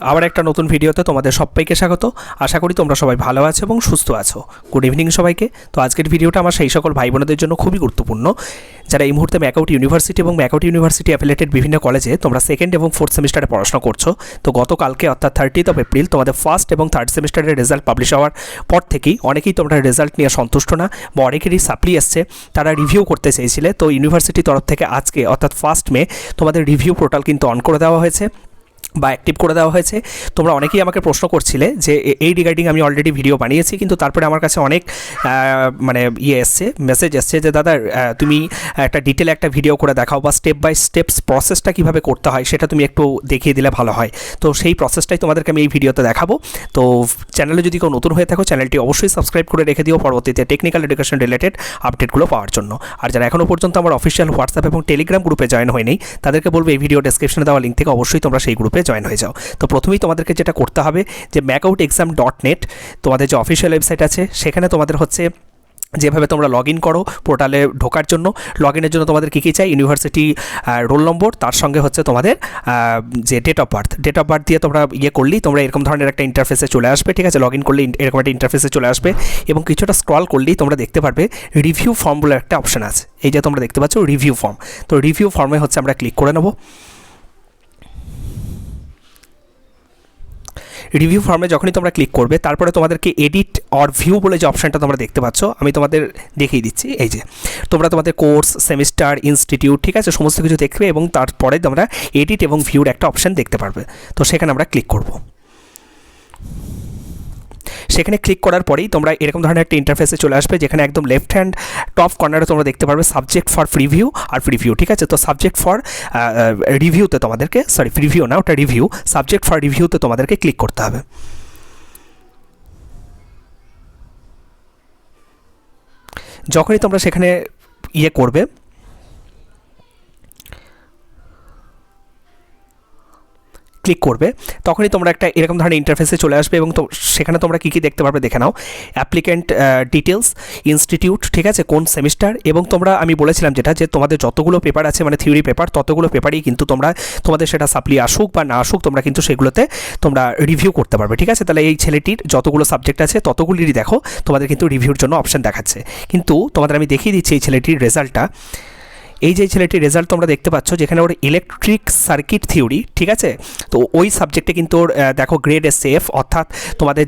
আবার একটা নতুন ভিডিওতে তোমাদের সবাইকে স্বাগত। আশা করি তোমরা সবাই ভালো আছো এবং সুস্থ আছো। গুড ইভিনিং সবাইকে। তো আজকের ভিডিওটা আমার সেই সকল ভাই বোনদের জন্য খুবই গুরুত্বপূর্ণ যারা এই মুহূর্তে ম্যাকআউট ইউনিভার্সিটি এবং ম্যাকআউট ইউনিভার্সিটি অ্যাফিলিয়েটেড বিভিন্ন কলেজে তোমরা সেকেন্ড এবং ফোর্থ সেমিস্টারে পড়াশোনা করছো। তো গতকালকে অর্থাৎ 30th এপ্রিল তোমাদের ফার্স্ট এবং থার্ড সেমিস্টারের রেজাল্ট পাবলিশ হওয়ার পর থেকেই অনেকেই তোমরা রেজাল্ট নিয়ে সন্তুষ্ট না বা অনেকেরই সাপ্লি এসছে, তারা রিভিউ করতে চেয়েছিলে। তো ইউনিভার্সিটির তরফ থেকে আজকে অর্থাৎ 1 মে তোমাদের রিভিউ পোর্টাল কিন্তু অন করে দেওয়া হয়েছে বা অ্যাক্টিভ করে দেওয়া হয়েছে। তোমরা অনেকেই আমাকে প্রশ্ন করছিলে যে এই রিগার্ডিং আমি অলরেডি ভিডিও বানিয়েছি, কিন্তু তারপরে আমার কাছে অনেক মেসেজ এসছে যে দাদা তুমি একটা ডিটেলে একটা ভিডিও করে দেখাও বা স্টেপ বাই স্টেপস প্রসেসটা কীভাবে করতে হয় সেটা তুমি একটু দেখিয়ে দিলে ভালো হয়। তো সেই প্রসেসটাই তোমাদেরকে আমি এই ভিডিওতে দেখাবো। তো চ্যানেলে যদি কেউ নতুন হয়ে থাকো চ্যানেলটি অবশ্যই সাবস্ক্রাইব করে রেখে দিও পরবর্তীতে টেকনিক্যাল এডুকেশন রিলেটেড আপডেটগুলো পাওয়ার জন্য। আর যারা এখনও পর্যন্ত আমার অফিসিয়াল হোয়াটসঅ্যাপ এবং টেলিগ্রাম গ্রুপে জয়েন হয়নি তাদেরকে বলবো এই ভিডিও ডেসক্রিপশনে দেওয়া লিঙ্ক থেকে অবশ্যই তোমরা সেই গ্রুপে জয়েন হয়ে যাও। তো প্রথমেই তোমাদেরকে যেটা করতে হবে যে MAKAUTexam.net তোমাদের যে অফিসিয়াল ওয়েবসাইট আছে সেখানে তোমাদের হচ্ছে যেভাবে তোমরা লগ ইন করো পোর্টালে ঢোকার জন্য, লগ ইনের জন্য তোমাদের কী কী চাই, ইউনিভার্সিটি রোল নম্বর, তার সঙ্গে হচ্ছে তোমাদের যে ডেট অফ বার্থ দিয়ে তোমরা করলেই তোমরা এরকম ধরনের একটা ইন্টারফেসে চলে আসবে। ঠিক আছে, লগ ইন করলে এরকম একটা ইন্টারফেসে চলে আসবে এবং কিছুটা স্ক্রল করলেই তোমরা দেখতে পারবে রিভিউ ফর্ম বলে একটা অপশান আছে। এই যে তোমরা দেখতে পাচ্ছ রিভিউ ফর্ম। তো রিভিউ ফর্মে হচ্ছে আমরা ক্লিক করে নেব। রিভিউ ফর্মে যখনই তোমরা ক্লিক করবে তারপরে তোমাদেরকে এডিট অর ভিউ বলে যে অপশানটা তোমরা দেখতে পাচ্ছ আমি তোমাদের দেখিয়ে দিচ্ছি। এই যে তোমরা তোমাদের কোর্স, সেমিস্টার, ইনস্টিটিউট, ঠিক আছে, সমস্ত কিছু দেখবে এবং তারপরে তোমরা এডিট এবং ভিউর একটা অপশান দেখতে পারবে। তো সেখানে আমরা ক্লিক করব। সেখানে ক্লিক করার পরেই তোমরা এরকম ধরনের একটা ইন্টারফেসে চলে আসবে যেখানে একদম লেফট হ্যান্ড টপ কর্নারে তোমরা দেখতে পারবে সাবজেক্ট ফর প্রিভিউ আর প্রিভিউ। ঠিক আছে, তো সাবজেক্ট ফর রিভিউতে তোমাদেরকে, সরি প্রিভিউ না, ওটা রিভিউ, সাবজেক্ট ফর রিভিউতে তোমাদেরকে ক্লিক করতে হবে। যখনই তোমরা সেখানে করবে ক্লিক করবে তখনই তোমরা একটা এরকম ধরনের ইন্টারফেসে চলে আসবে এবং সেখানে তোমরা কী কী দেখতে পারবে দেখে নাও। অ্যাপ্লিক্যান্ট ডিটেলস, ইনস্টিটিউট, ঠিক আছে, কোন সেমিস্টার, এবং তোমরা আমি বলেছিলাম যেটা যে তোমাদের যতগুলো পেপার আছে মানে থিওরি পেপার ততগুলো পেপারই কিন্তু তোমাদের সেটা সাপ্লি আসুক বা না আসুক তোমরা কিন্তু সেগুলোতে তোমরা রিভিউ করতে পারবে। ঠিক আছে, তাহলে এই ছেলেটির যতগুলো সাবজেক্ট আছে ততগুলিরই দেখো তোমাদের কিন্তু রিভিউর জন্য অপশান দেখাচ্ছে। কিন্তু তোমাদের আমি দেখিয়ে দিচ্ছি এই ছেলেটির রেজাল্টটা। এই যে ছেলেটির রেজাল্ট তোমরা দেখতে পাচ্ছ যেখানে ওর ইলেকট্রিক সার্কিট থিওরি, ঠিক আছে, তো ওই সাবজেক্টে কিন্তু ওর দেখো গ্রেড এসছে এফ, অর্থাৎ তোমাদের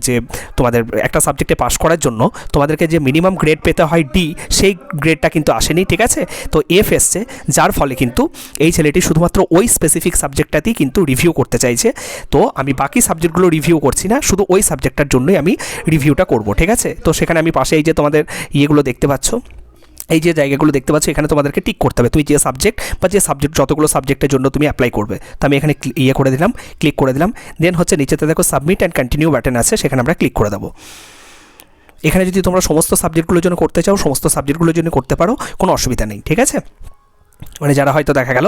যে তোমাদের একটা সাবজেক্টে পাস করার জন্য তোমাদেরকে যে মিনিমাম গ্রেড পেতে হয় ডি, সেই গ্রেডটা কিন্তু আসেনি। ঠিক আছে, তো এফ এসছে, যার ফলে কিন্তু এই ছেলেটি শুধুমাত্র ওই স্পেসিফিক সাবজেক্টটাতেই কিন্তু রিভিউ করতে চাইছে। তো আমি বাকি সাবজেক্টগুলো রিভিউ করছি না, শুধু ওই সাবজেক্টটার জন্যই আমি রিভিউটা করব। ঠিক আছে, তো সেখানে আমি পাশে এই যে তোমাদের ইয়েগুলো দেখতে পাচ্ছ, এই যে জায়গাগুলো দেখতে পাচ্ছ এখানে তোমাদেরকে টিক করতে হবে তুমি যে সাবজেক্ট বা যে সাবজেক্ট যতগুলো সাবজেক্টের জন্য তুমি অ্যাপ্লাই করবে। তো আমি এখানে করে দিলাম, ক্লিক করে দিলাম। দেন হচ্ছে নিচেতে দেখো সাবমিট অ্যান্ড কন্টিনিউ বাটন আছে, সেখানে আমরা ক্লিক করে দেবো। এখানে যদি তোমরা সমস্ত সাবজেক্টগুলোর জন্য করতে চাও সমস্ত সাবজেক্টগুলোর জন্য করতে পারো, কোনো অসুবিধা নেই। ঠিক আছে, মানে যারা হয়তো দেখা গেল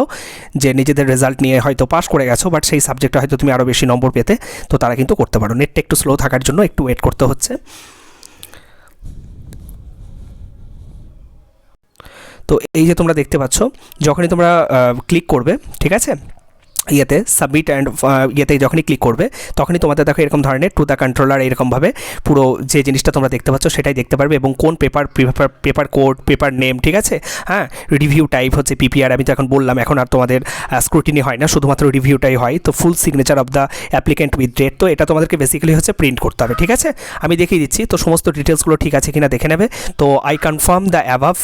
যে নিজেদের রেজাল্ট নিয়ে হয়তো পাস করে গেছো বাট সেই সাবজেক্টে হয়তো তুমি আরও বেশি নম্বর পেতে, তো তারা কিন্তু করতে পারো। নেটটা একটু স্লো থাকার জন্য একটু ওয়েট করতে হচ্ছে। তো এই যে তোমরা দেখতে পাচ্ছ যখনই তোমরা ক্লিক করবে, ঠিক আছে, ইয়েতে সাবমিট অ্যান্ড ইয়েতে যখনই ক্লিক করবে তখনই তোমাদের দেখো এরকম ধরনের টু দ্য কন্ট্রোলার এরকমভাবে পুরো যে জিনিসটা তোমরা দেখতে পাচ্ছ সেটাই দেখতে পারবে এবং কোন পেপার কোড, পেপার নেম, ঠিক আছে, হ্যাঁ, রিভিউ টাইপ হচ্ছে পিপিআর। আমি তো এখন বললাম এখন আর তোমাদের স্ক্রুটিনি হয় না, শুধুমাত্র রিভিউটাই হয়। তো full signature of the applicant with date, তো এটা তোমাদেরকে বেসিক্যালি হচ্ছে প্রিন্ট করতে হবে। ঠিক আছে, আমি দেখিয়ে দিচ্ছি। তো সমস্ত ডিটেলসগুলো ঠিক আছে কিনা দেখে নেবে। তো I confirm the above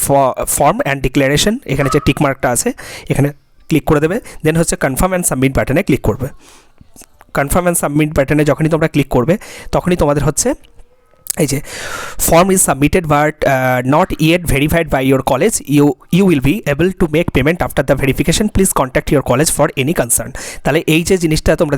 form and declaration, এখানে যে টিক মার্কটা আছে এখানে ক্লিক করে দেবে। দেন হচ্ছে কনফার্ম অ্যান্ড সাবমিট বাটনে ক্লিক করবে। কনফার্ম অ্যান্ড সাবমিট বাটনে যখনই তোমরা ক্লিক করবে তখনই তোমাদের হচ্ছে এই যে form is submitted but not yet verified by your college, you will be able to make payment after the verification, please contact your college for any concern. তাহলে এই যে জিনিসটা তোমরা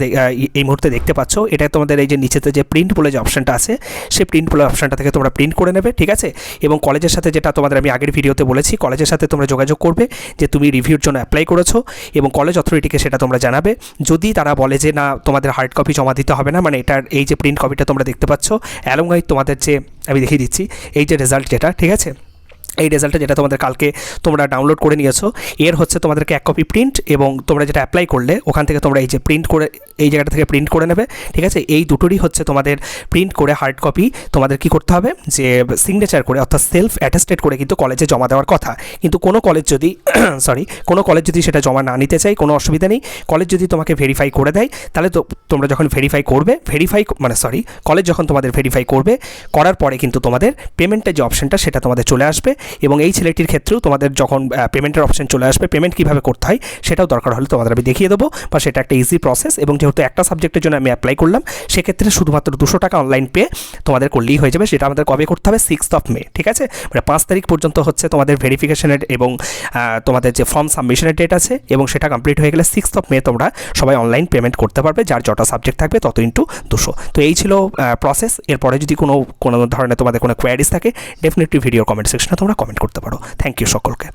এই মুহূর্তে দেখতে পাচ্ছ এটা তোমাদের এই যে নিচেতে যে প্রিন্ট বলে যে অপশানটা আছে সেই প্রিন্ট বলে অপশানটা থেকে তোমরা প্রিন্ট করে নেবে। ঠিক আছে, এবং কলেজের সাথে যেটা তোমাদের আমি আগের ভিডিওতে বলেছি কলেজের সাথে তোমরা যোগাযোগ করবে যে তুমি রিভিউর জন্য অ্যাপ্লাই করেছো এবং কলেজ অথরিটিকে সেটা তোমরা জানাবে। যদি তারা বলে যে না তোমাদের হার্ড কপি জমা দিতে হবে না, মানে এটার এই যে প্রিন্ট কপিটা তোমরা দেখতে পাচ্ছ অ্যালং উইথ তোমাদের যে আমি দেখিয়ে দিচ্ছি এই যে রেজাল্ট যেটা, ঠিক আছে, এই রেজাল্টটা যেটা তোমাদের কালকে তোমরা ডাউনলোড করে নিয়েছো, এর হচ্ছে তোমাদেরকে 1 কপি প্রিন্ট, এবং তোমরা যেটা অ্যাপ্লাই করলে ওখান থেকে তোমরা এই যে প্রিন্ট করে এই জায়গাটা থেকে প্রিন্ট করে নেবে, ঠিক আছে। এই দুটোরই হচ্ছে তোমাদের প্রিন্ট করে হার্ড কপি তোমাদের কি করতে হবে, যে সিগনেচার করে অর্থাৎ সেলফ অ্যাটেস্টেড করে কিন্তু কলেজে জমা দেওয়ার কথা। কিন্তু কোনো কলেজ যদি কোনো কলেজ যদি সেটা জমা না নিতে চায়, কোনো অসুবিধা নেই। কলেজ যদি তোমাকে ভেরিফাই করে দেয়, তাহলে তো তোমরা যখন ভেরিফাই করবে, কলেজ যখন তোমাদের ভেরিফাই করবে, করার পরে কিন্তু তোমাদের পেমেন্টের যে অপশনটা সেটা তোমাদের চলে আসবে। এবং এই ছেলেটির ক্ষেত্রেও তোমাদের যখন পেমেন্টের অপশন চলে আসবে, পেমেন্ট কীভাবে করতে হয় সেটাও দরকার হলে তোমাদের আমি দেখিয়ে দেবো, বা সেটা একটা ইজি প্রসেস। এবং যেহেতু একটা সাবজেক্টের জন্য আমি অ্যাপ্লাই করলাম, সেক্ষেত্রে শুধুমাত্র 200 টাকা অনলাইন পে তোমাদের করলেই হয়ে যাবে। সেটা আমাদের কবে করতে হবে, 6 মে, ঠিক আছে। মানে 5 তারিখ পর্যন্ত হচ্ছে তোমাদের ভেরিফিকেশনের এবং তোমাদের যে ফর্ম সাবমিশনের ডেট আছে, এবং সেটা কমপ্লিট হয়ে গেলে 6 মে তোমরা সবাই অনলাইন পেমেন্ট করতে পারবে, যার যটা সাবজেক্ট থাকবে তত ইন্টু 200। তো এই ছিল প্রসেস। এরপরে যদি কোনো ধরনের তোমাদের কোনো কোয়ারিজ থাকে, ডেফিনেটলি ভিডিও কমেন্ট সেকশনে তোমরা কমেন্ট করতে পারো। থ্যাংক ইউ সকলকে।